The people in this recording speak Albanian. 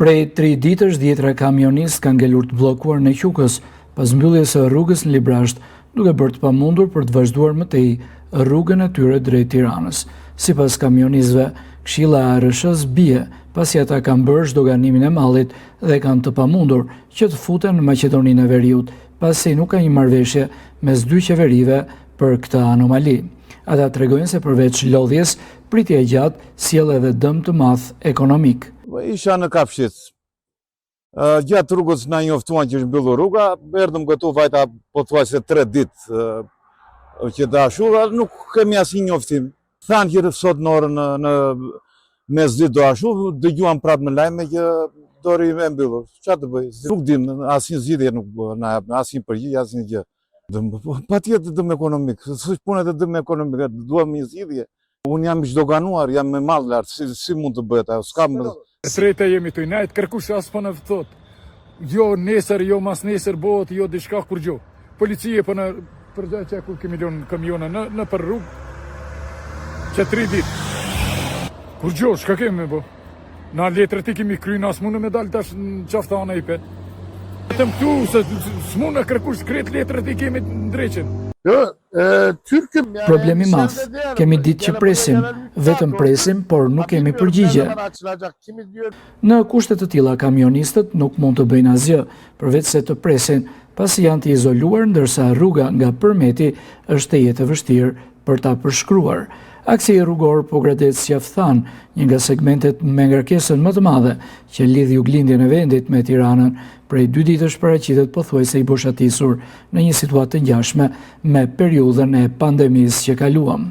Prej 3 ditësh, 10 kamionistë kanë ngelur të bllokuar në Qukës pas mbylljes së rrugës në Librasht, duke bërë të pamundur për të vazhduar më tej rrugën e tyre drejt Tiranës. Sipas kamionistëve, Këshilla e ARSH-s bie pasi ata kanë bërë zhdoganimin e mallit dhe kanë të pamundur që të futen në Maqedoninë e Veriut, pasi nuk ka një marrëveshje mes dy qeverive për këtë anomali. Ata tregojnë se përveç lodhjes, pritja e gjatë sjell edhe dëm të madh ekonomik. Isha në Kafshicë. Gjatë rrugës na njoftuan që është mbyllur rruga, erdhëm këtu vajta pothuajse 3 ditë që dashu, nuk kemi asnjë njoftim. Thanë që sot në orën në mesditë do ashu, dëgjuam prapë në lajme që do ri me mbyllur. Çfarë të bëj? Nuk dim, asnjë zgjidhje nuk na jap, asnjë përgjigje, asnjë gjë. Patjetër dëm ekonomik, s'është puna e dëm ekonomik, duam një zgjidhje. Unë jam i zhdoganuar, jam me mall lart, si mund të bëhet ajo? S'kam. Treta jemi të najt, kërkush as po në thot. Jo nesër, jo mas nesër bëhet, jo diçka kur gjo. Policia po në përgjaj që ku kemi lënë kamiona në për rrugë. Që 3 ditë. Kur gjo, shka kemi bo? Na letrët i kemi kryna, s'mune me dalë tash në qafta anë i pet. Vetëm këtu, se s'mune kërkush kret letrët i kemi ndreqen. Problemi madh, kemi ditë që presim, vetëm presim, por nuk kemi përgjigje. Në kushte të tilla kamionistët nuk mund të bëjnë asgjë, përveç se të presin, pasi janë të izoluar ndërsa rruga nga Përmeti është e jetë e vështirë për ta përshkruar. Aksi rrugor po gradet Sjafthan, një nga segmentet me ngarkesën më të madhe që lidh juglindjen e vendit me Tiranën, prej 2 ditësh paraqitet pothuajse i boshatisur në një situatë të ngjashme me periudhën e pandemisë që kaluam.